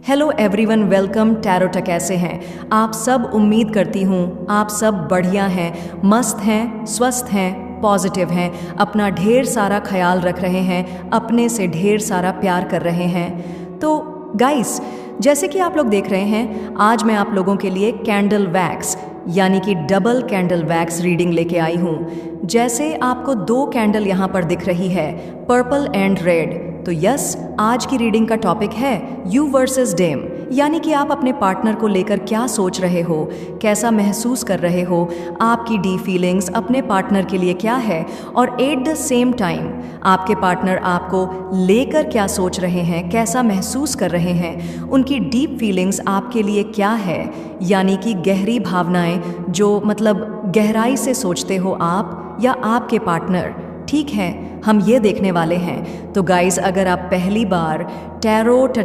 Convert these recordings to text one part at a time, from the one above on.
Hello everyone, welcome tarot. कैसे हैं आप सब? उम्मीद करती हूँ आप सब बढ़िया हैं, मस्त हैं, स्वस्थ हैं, पॉजिटिव हैं, अपना ढेर सारा ख्याल रख रहे हैं, अपने से ढेर सारा प्यार कर रहे हैं। तो गाइस, जैसे कि आप लोग देख रहे हैं, आज मैं आप लोगों के लिए कैंडल वैक्स यानी कि डबल कैंडल वैक्स रीडिंग लेके आई हूँ। जैसे आपको दो कैंडल यहाँ पर दिख रही है, पर्पल एंड रेड। तो यस, आज की रीडिंग का टॉपिक है यू वर्सेस डेम, यानी कि आप अपने पार्टनर को लेकर क्या सोच रहे हो, कैसा महसूस कर रहे हो, आपकी डी फीलिंग्स अपने पार्टनर के लिए क्या है, और एट द सेम टाइम आपके पार्टनर आपको लेकर क्या सोच रहे हैं, कैसा महसूस कर रहे हैं, उनकी डीप फीलिंग्स आपके लिए क्या है, यानी कि गहरी भावनाएं जो मतलब गहराई से सोचते हो आप या आपके पार्टनर। ठीक है, हम ये देखने वाले हैं। तो गाइस, अगर आप पहली बार टैरोट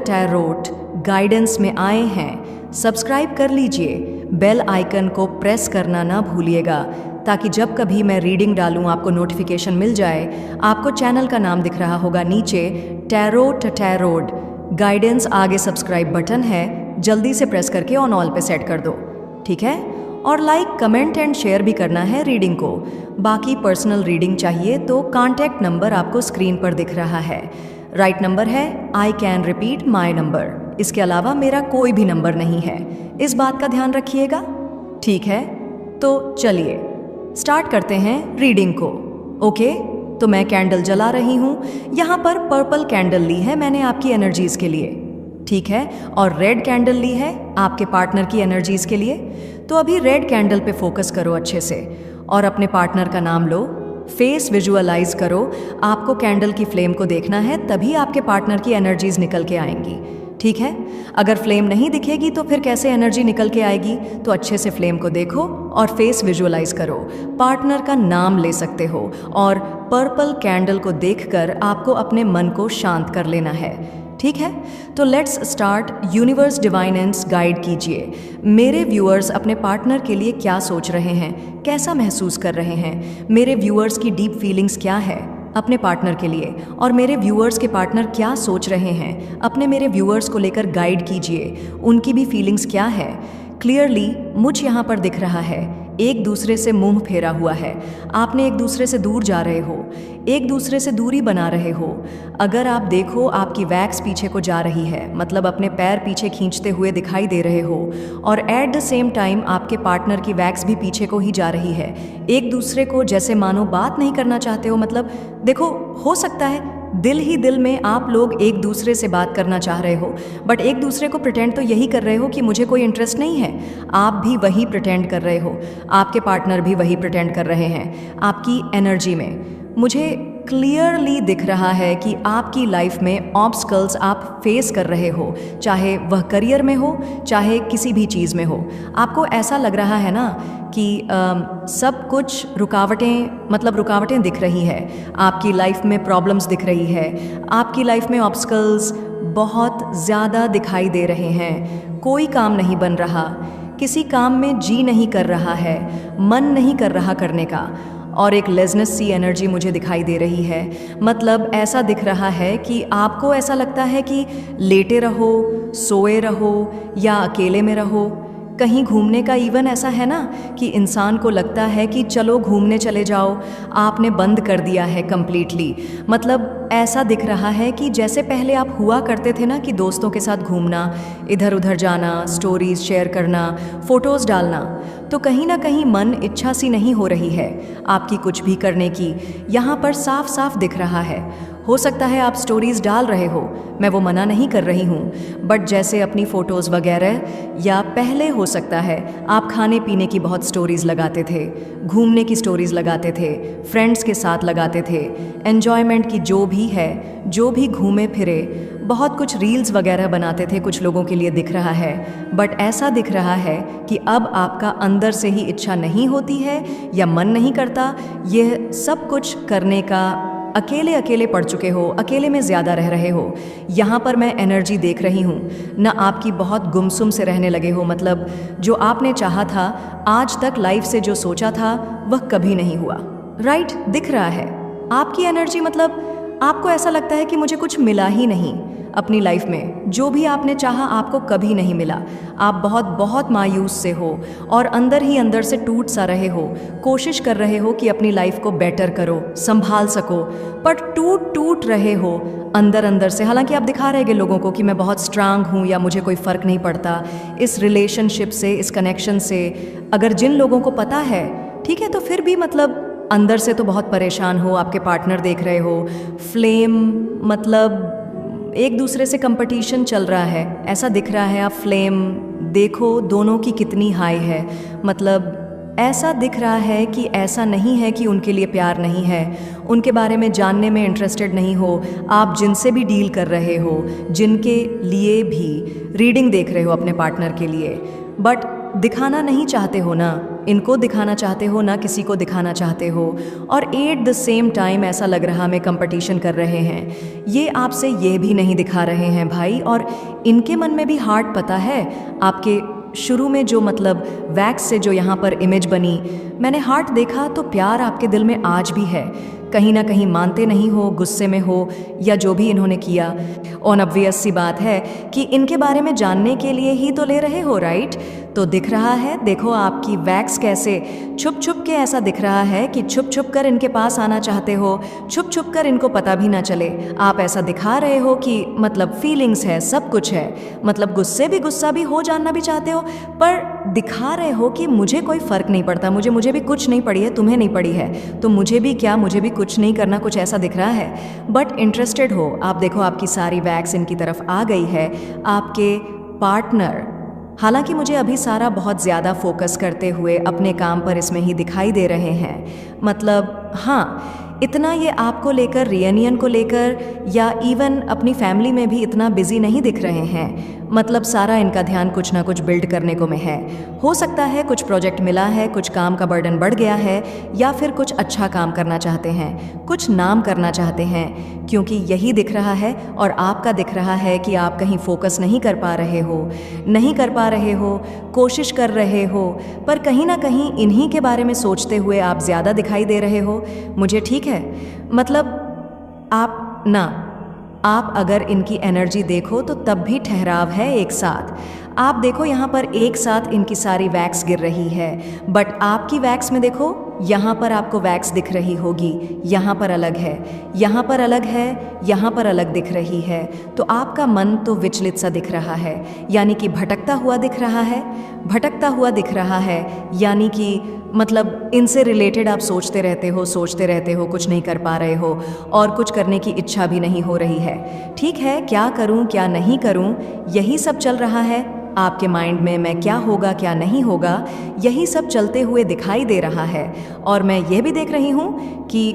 गाइडेंस में आए हैं, सब्सक्राइब कर लीजिए, बेल आइकन को प्रेस करना ना भूलिएगा, ताकि जब कभी मैं रीडिंग डालूं आपको नोटिफिकेशन मिल जाए। आपको चैनल का नाम दिख रहा होगा नीचे, टैरोट गाइडेंस, आगे सब्सक्राइब बटन है, जल्दी से प्रेस करके ऑल पे सेट कर दो, ठीक है? और लाइक, कमेंट एंड शेयर भी करना है रीडिंग को। बाकी पर्सनल रीडिंग चाहिए तो कॉन्टैक्ट नंबर आपको स्क्रीन पर दिख रहा है। राइट नंबर है I can repeat my number, इसके अलावा मेरा कोई भी नंबर नहीं है, इस बात का ध्यान रखिएगा, ठीक है? तो चलिए स्टार्ट करते हैं रीडिंग को। ओके, तो मैं कैंडल जला रही हूँ। यहाँ पर पर्पल कैंडल ली है मैंने आपकी एनर्जीज के लिए, ठीक है, और रेड कैंडल ली है आपके पार्टनर की एनर्जीज के लिए। तो अभी रेड कैंडल पे फोकस करो अच्छे से और अपने पार्टनर का नाम लो, फेस विजुअलाइज करो। आपको कैंडल की फ्लेम को देखना है, तभी आपके पार्टनर की एनर्जीज निकल के आएंगी, ठीक है? अगर फ्लेम नहीं दिखेगी तो फिर कैसे एनर्जी निकल के आएगी? तो अच्छे से फ्लेम को देखो और फेस विजुअलाइज करो, पार्टनर का नाम ले सकते हो, और पर्पल कैंडल को देखकर आपको अपने मन को शांत कर लेना है, ठीक है? तो लेट्स स्टार्ट। यूनिवर्स डिवाइनेंस गाइड कीजिए मेरे व्यूअर्स अपने पार्टनर के लिए क्या सोच रहे हैं, कैसा महसूस कर रहे हैं, मेरे व्यूअर्स की डीप फीलिंग्स क्या है अपने पार्टनर के लिए, और मेरे व्यूअर्स के पार्टनर क्या सोच रहे हैं अपने मेरे व्यूअर्स को लेकर गाइड कीजिए, उनकी भी फीलिंग्स क्या है। क्लियरली मुझ यहाँ पर दिख रहा है एक दूसरे से मुंह फेरा हुआ है, आपने एक दूसरे से दूर जा रहे हो, एक दूसरे से दूरी बना रहे हो। अगर आप देखो, आपकी वैक्स पीछे को जा रही है, मतलब अपने पैर पीछे खींचते हुए दिखाई दे रहे हो, और एट द सेम टाइम आपके पार्टनर की वैक्स भी पीछे को ही जा रही है। एक दूसरे को जैसे मानो बात नहीं करना चाहते हो, मतलब देखो, हो सकता है दिल ही दिल में आप लोग एक दूसरे से बात करना चाह रहे हो, बट एक दूसरे को प्रिटेंड तो यही कर रहे हो कि मुझे कोई इंटरेस्ट नहीं है। आप भी वही प्रिटेंड कर रहे हो, आपके पार्टनर भी वही प्रिटेंड कर रहे हैं आपकी एनर्जी में। मुझे क्लियरली दिख रहा है कि आपकी लाइफ में ऑब्स्टकल्स आप फेस कर रहे हो, चाहे वह करियर में हो, चाहे किसी भी चीज़ में हो। आपको ऐसा लग रहा है ना कि सब कुछ रुकावटें दिख रही है, आपकी लाइफ में प्रॉब्लम्स दिख रही है, आपकी लाइफ में ऑब्स्टकल्स बहुत ज़्यादा दिखाई दे रहे हैं। कोई काम नहीं बन रहा, किसी काम में जी नहीं कर रहा है, मन नहीं कर रहा करने का, और एक लेजनेस सी एनर्जी मुझे दिखाई दे रही है। मतलब ऐसा दिख रहा है कि आपको ऐसा लगता है कि लेटे रहो, सोए रहो, या अकेले में रहो, कहीं घूमने का इवन ऐसा है ना कि इंसान को लगता है कि चलो घूमने चले जाओ, आपने बंद कर दिया है कंप्लीटली। मतलब ऐसा दिख रहा है कि जैसे पहले आप हुआ करते थे ना कि दोस्तों के साथ घूमना, इधर उधर जाना, स्टोरीज शेयर करना, फोटोज़ डालना, तो कहीं ना कहीं मन इच्छा सी नहीं हो रही है आपकी कुछ भी करने की, यहाँ पर साफ साफ दिख रहा है। हो सकता है आप स्टोरीज डाल रहे हो, मैं वो मना नहीं कर रही हूँ, बट जैसे अपनी फ़ोटोज़ वगैरह, या पहले हो सकता है आप खाने पीने की बहुत स्टोरीज़ लगाते थे, घूमने की स्टोरीज़ लगाते थे, फ्रेंड्स के साथ लगाते थे, एन्जॉयमेंट की जो भी है, जो भी घूमे फिरे, बहुत कुछ रील्स वगैरह बनाते थे, कुछ लोगों के लिए दिख रहा है। बट ऐसा दिख रहा है कि अब आपका अंदर से ही इच्छा नहीं होती है या मन नहीं करता, यह सब कुछ करने का, अकेले अकेले पड़ चुके हो, अकेले में ज़्यादा रह रहे हो। यहाँ पर मैं एनर्जी देख रही हूँ ना, आपकी बहुत गुमसुम से रहने लगे हो, मतलब जो आपने चाहा था, आज तक लाइफ से जो सोचा था, वह कभी नहीं हुआ। राइट, दिख रहा है आपकी एनर्जी। मतलब आपको ऐसा लगता है कि मुझे कुछ मिला ही नहीं, अपनी लाइफ में जो भी आपने चाहा आपको कभी नहीं मिला। आप बहुत बहुत मायूस से हो और अंदर ही अंदर से टूट सा रहे हो, कोशिश कर रहे हो कि अपनी लाइफ को बेटर करो, संभाल सको, पर टूट रहे हो अंदर अंदर से। हालांकि आप दिखा रहे लोगों को कि मैं बहुत स्ट्रांग हूँ या मुझे कोई फ़र्क नहीं पड़ता इस रिलेशनशिप से, इस कनेक्शन से। अगर जिन लोगों को पता है, ठीक है, तो फिर भी मतलब अंदर से तो बहुत परेशान हो। आपके पार्टनर देख रहे हो, फ्लेम मतलब एक दूसरे से कंपटीशन चल रहा है, ऐसा दिख रहा है। आप फ्लेम देखो दोनों की कितनी हाई है, मतलब ऐसा दिख रहा है कि ऐसा नहीं है कि उनके लिए प्यार नहीं है, उनके बारे में जानने में इंटरेस्टेड नहीं हो। आप जिनसे भी डील कर रहे हो, जिनके लिए भी रीडिंग देख रहे हो अपने पार्टनर के लिए, बट दिखाना नहीं चाहते हो ना, इनको दिखाना चाहते हो ना किसी को दिखाना चाहते हो। और एट द सेम टाइम ऐसा लग रहा में कंपटीशन कर रहे हैं। ये आपसे ये भी नहीं दिखा रहे हैं भाई, और इनके मन में भी हार्ट पता है आपके शुरू में जो मतलब वैक्स से जो यहाँ पर इमेज बनी, मैंने हार्ट देखा तो प्यार आपके दिल में आज भी है। कहीं ना कहीं मानते नहीं हो, गुस्से में हो या जो भी इन्होंने किया। और ऑब्वियस सी बात है कि इनके बारे में जानने के लिए ही तो ले रहे हो, राइट? तो दिख रहा है, देखो आपकी वैक्स कैसे छुप छुप के ऐसा दिख रहा है कि छुप छुप कर इनके पास आना चाहते हो, छुप छुप कर इनको पता भी ना चले। आप ऐसा दिखा रहे हो कि मतलब फीलिंग्स है, सब कुछ है, मतलब गुस्से भी गुस्सा भी हो, जानना भी चाहते हो, पर दिखा रहे हो कि मुझे कोई फ़र्क नहीं पड़ता, मुझे भी कुछ नहीं पड़ी है, तुम्हें नहीं पड़ी है तो मुझे भी क्या, मुझे भी कुछ नहीं करना, कुछ ऐसा दिख रहा है। बट इंटरेस्टेड हो आप। देखो आपकी सारी वैक्स इनकी तरफ आ गई है। आपके पार्टनर, हालांकि मुझे अभी सारा बहुत ज़्यादा फोकस करते हुए अपने काम पर इसमें ही दिखाई दे रहे हैं। मतलब हाँ, इतना ये आपको लेकर, रियूनियन को लेकर या इवन अपनी फैमिली में भी इतना बिजी नहीं दिख रहे हैं। मतलब सारा इनका ध्यान कुछ ना कुछ बिल्ड करने को में है। हो सकता है कुछ प्रोजेक्ट मिला है, कुछ काम का बर्डन बढ़ गया है, या फिर कुछ अच्छा काम करना चाहते हैं, कुछ नाम करना चाहते हैं, क्योंकि यही दिख रहा है। और आपका दिख रहा है कि आप कहीं फोकस नहीं कर पा रहे हो, नहीं कर पा रहे हो, कोशिश कर रहे हो, पर कहीं ना कहीं इन्हीं के बारे में सोचते हुए आप ज़्यादा दिखाई दे रहे हो। मुझे ठीक है, मतलब आप अगर इनकी एनर्जी देखो तो तब भी ठहराव है एक साथ। आप देखो यहाँ पर एक साथ इनकी सारी वैक्स गिर रही है, बट आपकी वैक्स में देखो यहाँ पर आपको वैक्स दिख रही होगी, यहाँ पर अलग है, यहाँ पर अलग है, यहाँ पर अलग दिख रही है। तो आपका मन तो विचलित सा दिख रहा है, यानी कि भटकता हुआ दिख रहा है, भटकता हुआ दिख रहा है, यानी कि मतलब इनसे रिलेटेड आप सोचते रहते हो, कुछ नहीं कर पा रहे हो और कुछ करने की इच्छा भी नहीं हो रही है। ठीक है, क्या करूं क्या नहीं करूं, यही सब चल रहा है आपके माइंड में। मैं क्या होगा क्या नहीं होगा, यही सब चलते हुए दिखाई दे रहा है। और मैं ये भी देख रही हूं कि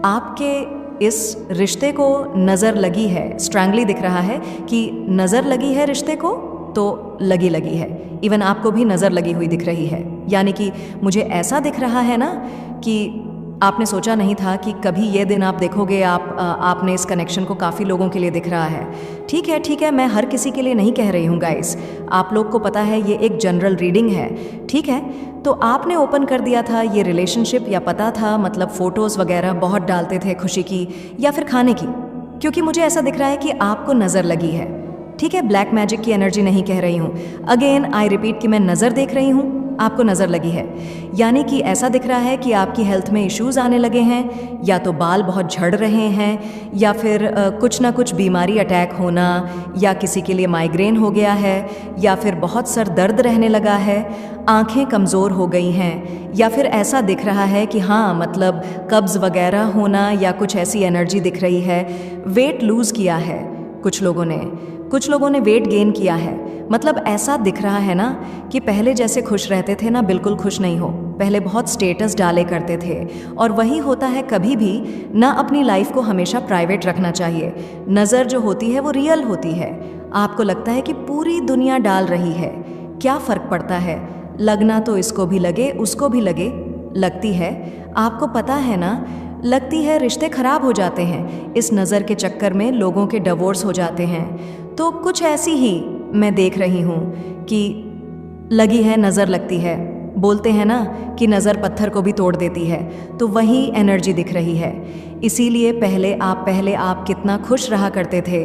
आपके इस रिश्ते को नज़र लगी है, स्ट्रांगली दिख रहा है कि नज़र लगी है रिश्ते को, तो लगी है। इवन आपको भी नज़र लगी हुई दिख रही है, यानी कि मुझे ऐसा दिख रहा है ना कि आपने सोचा नहीं था कि कभी ये दिन आप देखोगे। आपने इस कनेक्शन को काफ़ी लोगों के लिए दिख रहा है। ठीक है, मैं हर किसी के लिए नहीं कह रही हूँ गाइस, आप लोग को पता है ये एक जनरल रीडिंग है, ठीक है? तो आपने ओपन कर दिया था ये रिलेशनशिप, या पता था, मतलब फ़ोटोज़ वगैरह बहुत डालते थे खुशी की या फिर खाने की, क्योंकि मुझे ऐसा दिख रहा है कि आपको नज़र लगी है। ठीक है, ब्लैक मैजिक की एनर्जी नहीं कह रही हूँ, अगेन आई रिपीट कि मैं नज़र देख रही हूँ, आपको नज़र लगी है। यानी कि ऐसा दिख रहा है कि आपकी हेल्थ में इश्यूज़ आने लगे हैं, या तो बाल बहुत झड़ रहे हैं, या फिर कुछ ना कुछ बीमारी अटैक होना, या किसी के लिए माइग्रेन हो गया है, या फिर बहुत सर दर्द रहने लगा है, आंखें कमज़ोर हो गई हैं, या फिर ऐसा दिख रहा है कि हाँ मतलब कब्ज़ वगैरह होना, या कुछ ऐसी एनर्जी दिख रही है। वेट लूज़ किया है कुछ लोगों ने वेट गेन किया है। मतलब ऐसा दिख रहा है ना कि पहले जैसे खुश रहते थे ना, बिल्कुल खुश नहीं हो। पहले बहुत स्टेटस डाले करते थे, और वही होता है, कभी भी ना अपनी लाइफ को हमेशा प्राइवेट रखना चाहिए। नज़र जो होती है वो रियल होती है। आपको लगता है कि पूरी दुनिया डाल रही है, क्या फ़र्क पड़ता है, लगना तो इसको भी लगे उसको भी लगे। लगती है, आपको पता है ना, लगती है रिश्ते खराब हो जाते हैं इस नज़र के चक्कर में, लोगों के डिवोर्स हो जाते हैं। तो कुछ ऐसी ही मैं देख रही हूँ कि लगी है, नज़र लगती है। बोलते हैं ना कि नज़र पत्थर को भी तोड़ देती है, तो वही एनर्जी दिख रही है। इसीलिए पहले आप कितना खुश रहा करते थे,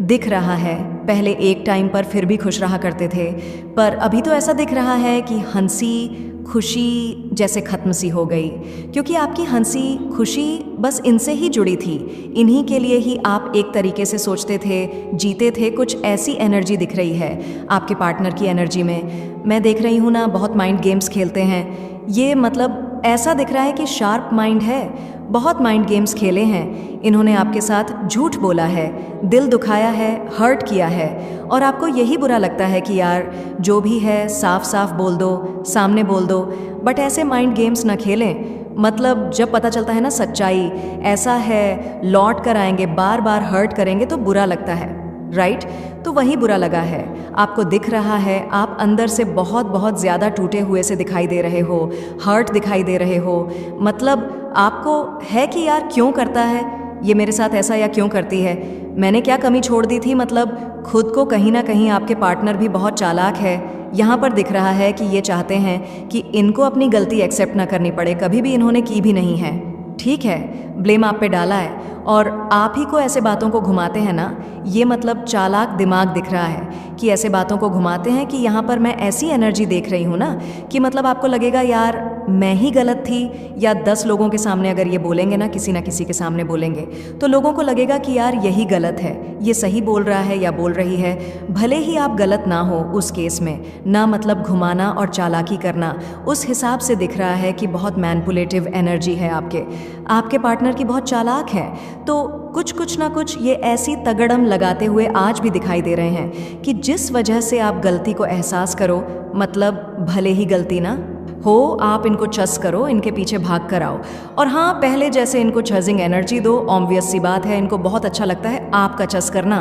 दिख रहा है। पहले एक टाइम पर फिर भी खुश रहा करते थे, पर अभी तो ऐसा दिख रहा है कि हंसी खुशी जैसे खत्म सी हो गई, क्योंकि आपकी हंसी खुशी बस इनसे ही जुड़ी थी। इन्हीं के लिए ही आप एक तरीके से सोचते थे, जीते थे। कुछ ऐसी एनर्जी दिख रही है आपके पार्टनर की एनर्जी में। मैं देख रही हूँ ना, बहुत माइंड गेम्स खेलते हैं ये, मतलब ऐसा दिख रहा है कि शार्प माइंड है, बहुत माइंड गेम्स खेले हैं इन्होंने। आपके साथ झूठ बोला है, दिल दुखाया है, हर्ट किया है, और आपको यही बुरा लगता है कि यार जो भी है साफ साफ बोल दो, सामने बोल दो। बट ऐसे माइंड गेम्स ना खेलें। मतलब जब पता चलता है ना सच्चाई ऐसा है, लौट कर आएंगे, बार बार हर्ट करेंगे तो बुरा लगता है, राइट? तो वही बुरा लगा है। आपको दिख रहा है आप अंदर से बहुत बहुत ज़्यादा टूटे हुए से दिखाई दे रहे हो, हर्ट दिखाई दे रहे हो। मतलब आपको है कि यार क्यों करता है ये मेरे साथ ऐसा, या क्यों करती है, मैंने क्या कमी छोड़ दी थी। मतलब खुद को कहीं ना कहीं आपके पार्टनर भी बहुत चालाक है। यहाँ पर दिख रहा है कि ये चाहते हैं कि इनको अपनी गलती एक्सेप्ट ना करनी पड़े, कभी भी इन्होंने की भी नहीं है, ठीक है? ब्लेम आप पे डाला है और आप ही को ऐसे बातों को घुमाते हैं ना। ये मतलब चालाक दिमाग दिख रहा है कि ऐसे बातों को घुमाते हैं कि यहाँ पर मैं ऐसी एनर्जी देख रही हूँ ना कि मतलब आपको लगेगा यार मैं ही गलत थी, या 10 लोगों के सामने अगर ये बोलेंगे ना, किसी ना किसी के सामने बोलेंगे, तो लोगों को लगेगा कि यार यही गलत है, ये सही बोल रहा है या बोल रही है। भले ही आप गलत ना हो उस केस में ना, मतलब घुमाना और चालाकी करना उस हिसाब से दिख रहा है कि बहुत मैनिपुलेटिव एनर्जी है आपके पार्टनर की, बहुत चालाक है। तो कुछ ना कुछ ये ऐसी तगड़म लगाते हुए आज भी दिखाई दे रहे हैं कि जिस वजह से आप गलती को एहसास करो, मतलब भले ही गलती ना हो, आप इनको चस करो, इनके पीछे भाग कर आओ। और हाँ, पहले जैसे इनको चजिंग एनर्जी दो, ऑब्वियस सी बात है इनको बहुत अच्छा लगता है आपका चस करना।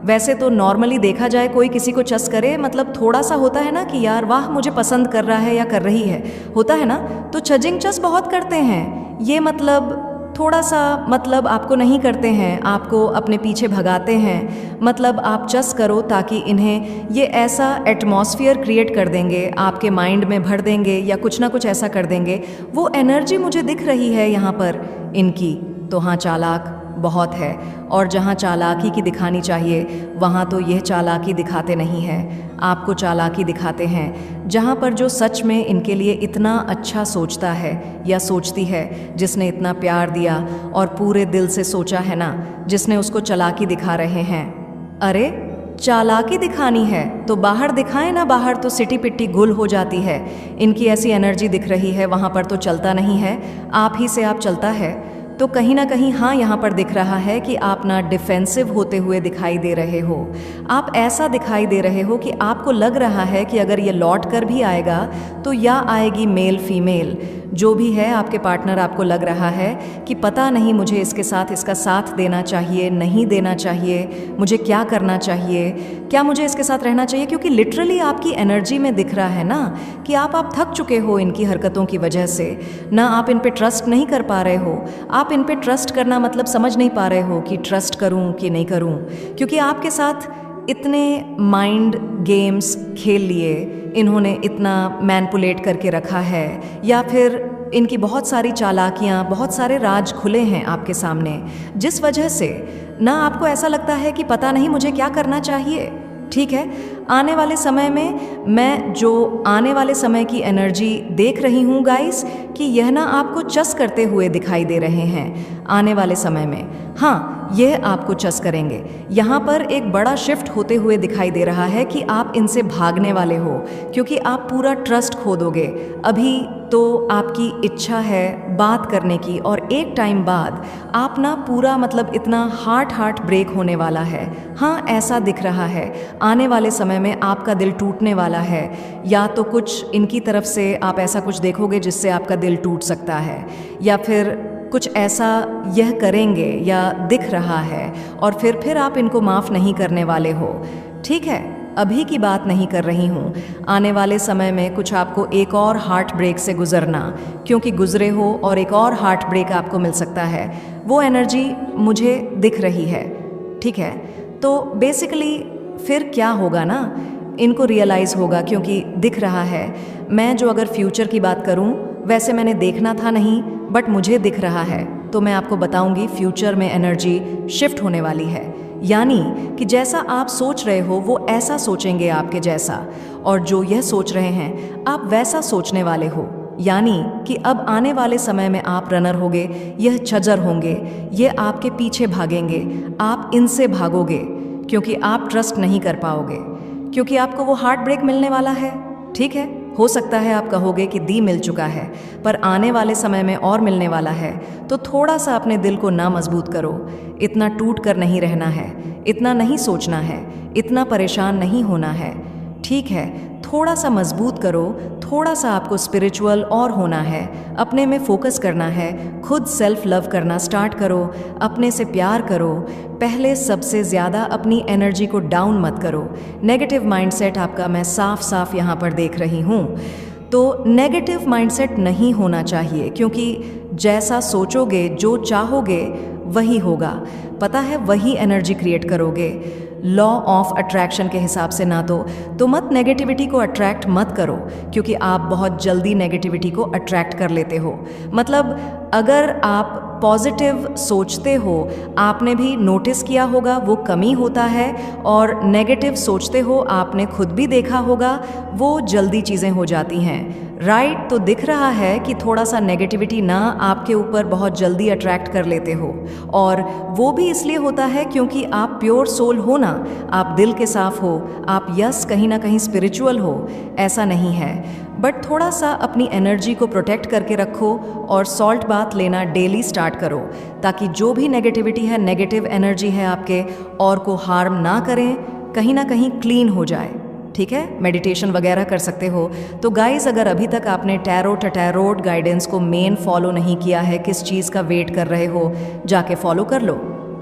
वैसे तो नॉर्मली देखा जाए कोई किसी को चस करे, मतलब थोड़ा सा होता है ना कि यार वाह मुझे पसंद कर रहा है या कर रही है, होता है ना, तो चजिंग चस बहुत करते हैं ये। मतलब थोड़ा सा मतलब आपको नहीं करते हैं, आपको अपने पीछे भगाते हैं। मतलब आप चस करो ताकि इन्हें ये ऐसा एटमॉस्फेयर क्रिएट कर देंगे, आपके माइंड में भर देंगे या कुछ ना कुछ ऐसा कर देंगे। वो एनर्जी मुझे दिख रही है यहाँ पर इनकी। तो हाँ, चालाक बहुत है, और जहाँ चालाकी की दिखानी चाहिए वहाँ तो यह चालाकी दिखाते नहीं हैं, आपको चालाकी दिखाते हैं। जहाँ पर जो सच में इनके लिए इतना अच्छा सोचता है या सोचती है, जिसने इतना प्यार दिया और पूरे दिल से सोचा है ना, जिसने उसको चालाकी दिखा रहे हैं। अरे चालाकी दिखानी है तो बाहर दिखाएं ना, बाहर तो सिटी पिट्टी गुल हो जाती है। इनकी ऐसी एनर्जी दिख रही है, वहाँ पर तो चलता नहीं है, आप ही से आप चलता है। तो कहीं ना कहीं हाँ, यहाँ पर दिख रहा है कि आप ना डिफेंसिव होते हुए दिखाई दे रहे हो। आप ऐसा दिखाई दे रहे हो कि आपको लग रहा है कि अगर ये लौट कर भी आएगा तो या आएगी मेल फीमेल, जो भी है आपके पार्टनर, आपको लग रहा है कि पता नहीं मुझे इसके साथ इसका साथ देना चाहिए, नहीं देना चाहिए, मुझे क्या करना चाहिए, क्या मुझे इसके साथ रहना चाहिए। क्योंकि लिटरली आपकी एनर्जी में दिख रहा है ना कि आप थक चुके हो इनकी हरकतों की वजह से। ना आप इन पे ट्रस्ट नहीं कर पा रहे हो, आप इन पे ट्रस्ट करना मतलब समझ नहीं पा रहे हो कि ट्रस्ट करूं कि नहीं करूं, क्योंकि आपके साथ इतने माइंड गेम्स खेल लिए इन्होंने, इतना मैनिपुलेट करके रखा है, या फिर इनकी बहुत सारी चालाकियाँ, बहुत सारे राज खुले हैं आपके सामने, जिस वजह से ना आपको ऐसा लगता है कि पता नहीं मुझे क्या करना चाहिए। ठीक है, आने वाले समय में मैं जो आने वाले समय की एनर्जी देख रही हूँ गाइस, कि यह ना आपको चस करते हुए दिखाई दे रहे हैं आने वाले समय में। हाँ, यह आपको चस करेंगे। यहाँ पर एक बड़ा शिफ्ट होते हुए दिखाई दे रहा है कि आप इनसे भागने वाले हो, क्योंकि आप पूरा ट्रस्ट खो दोगे। अभी तो आपकी इच्छा है बात करने की, और एक टाइम बाद आप ना पूरा मतलब इतना हार्ट ब्रेक होने वाला है। हाँ, ऐसा दिख रहा है आने वाले समय में आपका दिल टूटने वाला है, या तो कुछ इनकी तरफ से आप ऐसा कुछ देखोगे जिससे आपका दिल टूट सकता है, या फिर कुछ ऐसा यह करेंगे या दिख रहा है, और फिर आप इनको माफ़ नहीं करने वाले हो। ठीक है, अभी की बात नहीं कर रही हूँ, आने वाले समय में कुछ आपको एक और हार्ट ब्रेक से गुजरना, क्योंकि गुजरे हो और एक और हार्ट ब्रेक आपको मिल सकता है, वो एनर्जी मुझे दिख रही है। ठीक है, तो बेसिकली फिर क्या होगा ना, इनको रियलाइज़ होगा, क्योंकि दिख रहा है। मैं जो अगर फ्यूचर की बात करूं, वैसे मैंने देखना था नहीं, बट मुझे दिख रहा है, तो मैं आपको बताऊंगी फ्यूचर में एनर्जी शिफ्ट होने वाली है। यानी कि जैसा आप सोच रहे हो वो ऐसा सोचेंगे आपके जैसा, और जो यह सोच रहे हैं आप वैसा सोचने वाले हो। यानी कि अब आने वाले समय में आप रनर होगे, यह छजर होंगे, ये आपके पीछे भागेंगे, आप इनसे भागोगे क्योंकि आप ट्रस्ट नहीं कर पाओगे, क्योंकि आपको वो हार्ट ब्रेक मिलने वाला है। ठीक है, हो सकता है आप कहोगे कि दी मिल चुका है, पर आने वाले समय में और मिलने वाला है, तो थोड़ा सा अपने दिल को ना मजबूत करो। इतना टूट कर नहीं रहना है, इतना नहीं सोचना है, इतना परेशान नहीं होना है। ठीक है, थोड़ा सा मजबूत करो, थोड़ा सा आपको स्पिरिचुअल और होना है, अपने में फोकस करना है, खुद सेल्फ लव करना स्टार्ट करो, अपने से प्यार करो। पहले सबसे ज़्यादा अपनी एनर्जी को डाउन मत करो। नेगेटिव माइंडसेट आपका मैं साफ साफ यहाँ पर देख रही हूँ, तो नेगेटिव माइंडसेट नहीं होना चाहिए, क्योंकि जैसा सोचोगे, जो चाहोगे वही होगा। पता है, वही एनर्जी क्रिएट करोगे। लॉ ऑफ अट्रैक्शन के हिसाब से ना तो मत नेगेटिविटी को अट्रैक्ट मत करो, क्योंकि आप बहुत जल्दी नेगेटिविटी को अट्रैक्ट कर लेते हो। मतलब अगर आप पॉजिटिव सोचते हो, आपने भी नोटिस किया होगा वो कमी होता है, और नेगेटिव सोचते हो, आपने खुद भी देखा होगा वो जल्दी चीज़ें हो जाती हैं। राइट, तो दिख रहा है कि थोड़ा सा नेगेटिविटी ना आपके ऊपर बहुत जल्दी अट्रैक्ट कर लेते हो, और वो भी इसलिए होता है क्योंकि आप प्योर सोल हो ना, आप दिल के साफ हो, आप यस कहीं ना कहीं स्पिरिचुअल हो, ऐसा नहीं है। बट थोड़ा सा अपनी एनर्जी को प्रोटेक्ट करके रखो और सॉल्ट बाथ लेना डेली स्टार्ट करो, ताकि जो भी नेगेटिविटी है, नेगेटिव एनर्जी है आपके, और को हार्म ना करें, कहीं ना कहीं क्लीन हो जाए। ठीक है, मेडिटेशन वगैरह कर सकते हो। तो गाइस, अगर अभी तक आपने टैरोट गाइडेंस को मेन फॉलो नहीं किया है, किस चीज़ का वेट कर रहे हो, जाके फॉलो कर लो।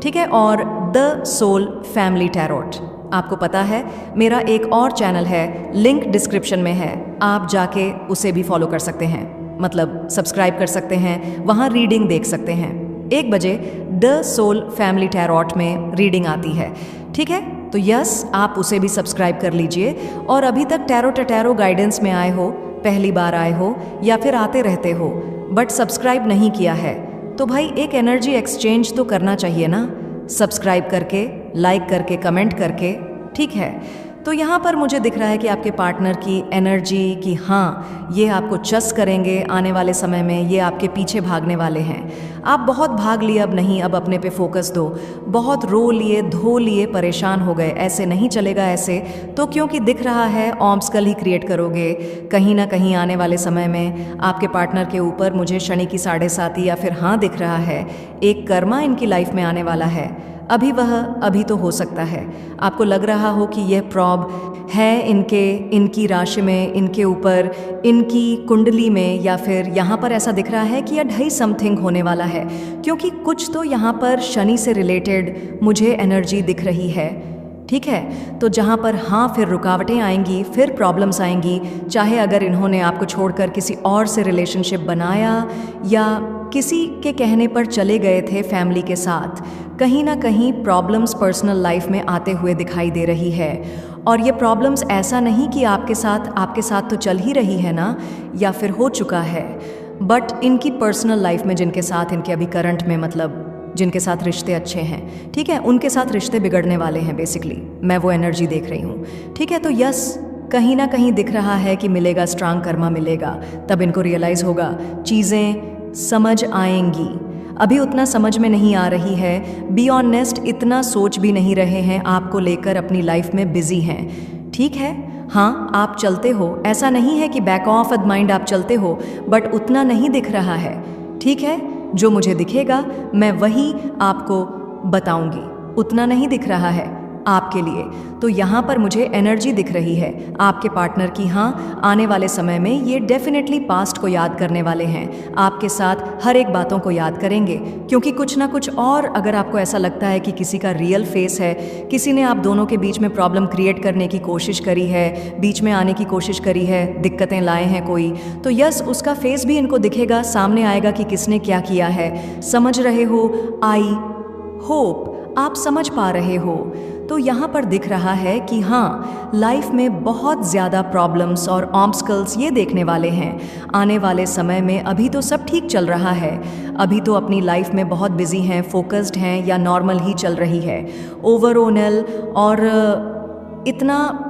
ठीक है, और द सोल फैमिली टैरोट, आपको पता है मेरा एक और चैनल है, लिंक डिस्क्रिप्शन में है, आप जाके उसे भी फॉलो कर सकते हैं, मतलब सब्सक्राइब कर सकते हैं, वहाँ रीडिंग देख सकते हैं। 1 बजे द सोल फैमिली टैरोट में रीडिंग आती है। ठीक है, तो यस, आप उसे भी सब्सक्राइब कर लीजिए। और अभी तक टैरो गाइडेंस में आए हो, पहली बार आए हो, या फिर आते रहते हो बट सब्सक्राइब नहीं किया है, तो भाई एक एनर्जी एक्सचेंज तो करना चाहिए ना, सब्सक्राइब करके, लाइक करके, कमेंट करके। ठीक है, तो यहाँ पर मुझे दिख रहा है कि आपके पार्टनर की एनर्जी कि हाँ, ये आपको चस करेंगे आने वाले समय में, ये आपके पीछे भागने वाले हैं। आप बहुत भाग लिए, अब नहीं, अब अपने पे फोकस दो। बहुत रो लिए, धो लिए, परेशान हो गए, ऐसे नहीं चलेगा। ऐसे तो क्योंकि दिख रहा है ऑब्स्टकल ही क्रिएट करोगे कहीं ना कहीं आने वाले समय में। आपके पार्टनर के ऊपर मुझे शनि की 7.5 या फिर हाँ दिख रहा है, एक कर्मा इनकी लाइफ में आने वाला है। अभी तो हो सकता है आपको लग रहा हो कि यह प्रॉब है इनकी राशि में, इनके ऊपर, इनकी कुंडली में, या फिर यहाँ पर ऐसा दिख रहा है कि यह 2.5 समथिंग होने वाला है, क्योंकि कुछ तो यहाँ पर शनि से रिलेटेड मुझे एनर्जी दिख रही है। ठीक है, तो जहाँ पर हाँ फिर रुकावटें आएंगी, फिर प्रॉब्लम्स आएंगी, चाहे अगर इन्होंने आपको छोड़कर किसी और से रिलेशनशिप बनाया या किसी के कहने पर चले गए थे फैमिली के साथ, कहीं ना कहीं प्रॉब्लम्स पर्सनल लाइफ में आते हुए दिखाई दे रही है। और ये प्रॉब्लम्स ऐसा नहीं कि आपके साथ तो चल ही रही है ना, या फिर हो चुका है, बट इनकी पर्सनल लाइफ में जिनके साथ इनके अभी करंट में, मतलब जिनके साथ रिश्ते अच्छे हैं, ठीक है, उनके साथ रिश्ते बिगड़ने वाले हैं बेसिकली, मैं वो एनर्जी देख रही हूँ। ठीक है, तो यस, कहीं ना कहीं दिख रहा है कि मिलेगा, स्ट्रांग कर्मा मिलेगा, तब इनको रियलाइज़ होगा, चीज़ें समझ आएंगी। अभी उतना समझ में नहीं आ रही है, बी ऑनेस्ट, इतना सोच भी नहीं रहे हैं, आपको लेकर अपनी लाइफ में बिजी हैं। ठीक है, हाँ, आप चलते हो, ऐसा नहीं है कि बैक ऑफ द माइंड आप चलते हो, बट उतना नहीं दिख रहा है। ठीक है, जो मुझे दिखेगा मैं वही आपको बताऊंगी, उतना नहीं दिख रहा है आपके लिए। तो यहाँ पर मुझे एनर्जी दिख रही है आपके पार्टनर की, हाँ, आने वाले समय में ये डेफिनेटली पास्ट को याद करने वाले हैं, आपके साथ हर एक बातों को याद करेंगे, क्योंकि कुछ ना कुछ और, अगर आपको ऐसा लगता है कि किसी का रियल फेस है, किसी ने आप दोनों के बीच में प्रॉब्लम क्रिएट करने की कोशिश करी है, बीच में आने की कोशिश करी है, दिक्कतें लाए हैं कोई, तो यस, उसका फेस भी इनको दिखेगा, सामने आएगा कि किसने क्या किया है। समझ रहे हो? आई होप आप समझ पा रहे हो। तो यहाँ पर दिख रहा है कि हाँ, लाइफ में बहुत ज़्यादा प्रॉब्लम्स और ऑब्स्टकल्स ये देखने वाले हैं आने वाले समय में। अभी तो सब ठीक चल रहा है, अभी तो अपनी लाइफ में बहुत बिजी हैं, फोकस्ड हैं, या नॉर्मल ही चल रही है ओवरऑल, और इतना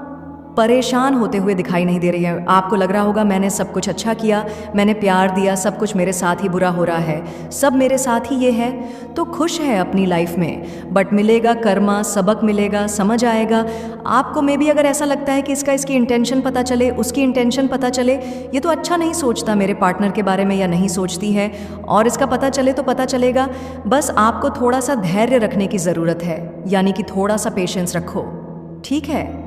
परेशान होते हुए दिखाई नहीं दे रही है। आपको लग रहा होगा मैंने सब कुछ अच्छा किया, मैंने प्यार दिया, सब कुछ मेरे साथ ही बुरा हो रहा है, सब मेरे साथ ही ये है। तो खुश है अपनी लाइफ में, बट मिलेगा कर्मा, सबक मिलेगा, समझ आएगा आपको। में भी अगर ऐसा लगता है कि इसकी इंटेंशन पता चले, उसकी इंटेंशन पता चले, ये तो अच्छा नहीं सोचता मेरे पार्टनर के बारे में या नहीं सोचती है, और इसका पता चले तो पता चलेगा। बस आपको थोड़ा सा धैर्य रखने की ज़रूरत है, यानी कि थोड़ा सा पेशेंस रखो, ठीक है?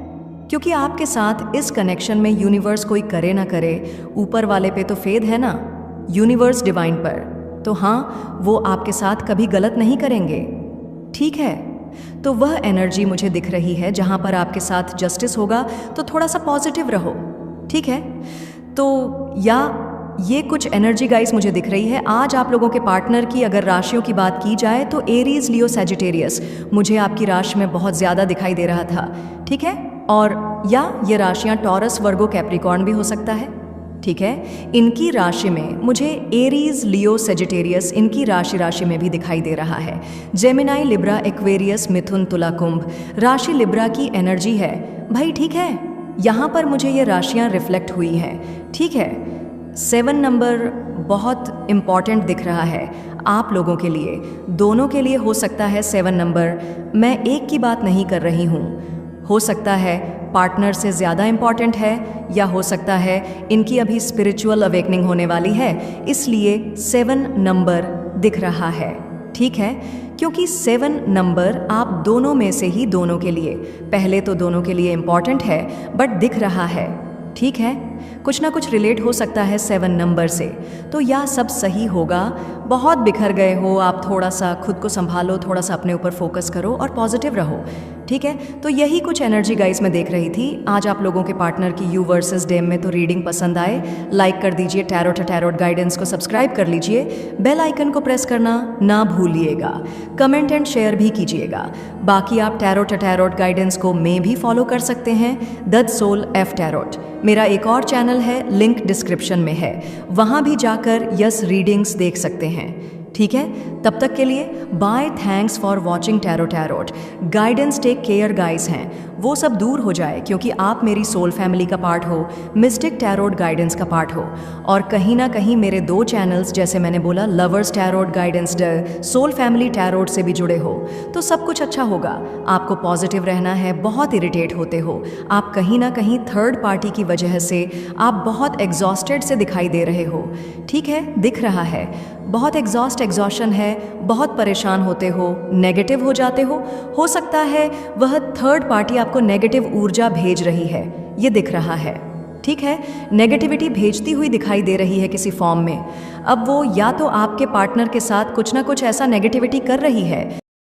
क्योंकि आपके साथ इस कनेक्शन में यूनिवर्स कोई करे ना करे, ऊपर वाले पे तो फेद है ना, यूनिवर्स डिवाइन पर, तो हाँ, वो आपके साथ कभी गलत नहीं करेंगे, ठीक है? तो वह एनर्जी मुझे दिख रही है जहाँ पर आपके साथ जस्टिस होगा, तो थोड़ा सा पॉजिटिव रहो, ठीक है? तो या ये कुछ एनर्जी गाइस मुझे दिख रही है। आज आप लोगों के पार्टनर की अगर राशियों की बात की जाए तो एरीज, लियो, सैजिटेरियस मुझे आपकी राशि में बहुत ज़्यादा दिखाई दे रहा था, ठीक है? और या ये राशियां टॉरस, वर्गो, कैप्रिकॉर्न भी हो सकता है, ठीक है? इनकी राशि में मुझे एरीज, लियो, सैजिटेरियस इनकी राशि में भी दिखाई दे रहा है। जेमिनाई, लिब्रा, एक्वेरियस, मिथुन, तुला, कुंभ, राशि लिब्रा की एनर्जी है भाई, ठीक है? यहाँ पर मुझे ये राशियाँ रिफ्लेक्ट हुई हैं, ठीक है? 7 नंबर बहुत इम्पॉर्टेंट दिख रहा है आप लोगों के लिए, दोनों के लिए हो सकता है 7 नंबर। मैं एक की बात नहीं कर रही हूँ, हो सकता है पार्टनर से ज़्यादा इम्पॉर्टेंट है, या हो सकता है इनकी अभी स्पिरिचुअल अवेकनिंग होने वाली है, इसलिए 7 नंबर दिख रहा है, ठीक है? क्योंकि 7 नंबर आप दोनों में से ही दोनों के लिए, पहले तो दोनों के लिए इम्पॉर्टेंट है, बट दिख रहा है, ठीक है? कुछ ना कुछ रिलेट हो सकता है 7 नंबर से, तो यह सब सही होगा। बहुत बिखर गए हो आप, थोड़ा सा खुद को संभालो, थोड़ा सा अपने ऊपर फोकस करो और पॉजिटिव रहो, ठीक है? तो यही कुछ एनर्जी गाइस मैं देख रही थी आज आप लोगों के पार्टनर की यू वर्सेस डेम में। तो रीडिंग पसंद आए लाइक कर दीजिए, टैरोट गाइडेंस को सब्सक्राइब कर लीजिए, बेल आइकन को प्रेस करना ना भूलिएगा, कमेंट एंड शेयर भी कीजिएगा। बाकी आप टैरोट गाइडेंस को में भी फॉलो कर सकते हैं, द सोल एफ टैरोट। मेरा एक और चैनल है, लिंक डिस्क्रिप्शन में है, वहाँ भी जाकर यस रीडिंग्स देख सकते हैं, ठीक है? तब तक के लिए bye, thanks for watching tarot guidance. Take care guys हैं वो सब दूर हो जाए, क्योंकि आप मेरी सोल फैमिली का पार्ट हो, मिस्टिक टैरोट गाइडेंस का पार्ट हो, और कहीं ना कहीं मेरे 2 चैनल्स, जैसे मैंने बोला lovers tarot guidance, soul family tarot से भी जुड़े हो, तो सब कुछ अच्छा होगा। आपको पॉजिटिव रहना है, बहुत इरिटेट होते हो आप, कहीं ना कहीं थर्ड पार्टी की वजह से आप बहुत एग्जॉस्टेड से दिखाई दे रहे हो, ठीक है? दिख रहा है बहुत एग्जॉशन है, बहुत परेशान होते हो, नेगेटिव हो जाते हो सकता है वह थर्ड पार्टी आपको नेगेटिव ऊर्जा भेज रही है, ये दिख रहा है, ठीक है? नेगेटिविटी भेजती हुई दिखाई दे रही है किसी फॉर्म में। अब वो या तो आपके पार्टनर के साथ कुछ ना कुछ ऐसा नेगेटिविटी कर रही है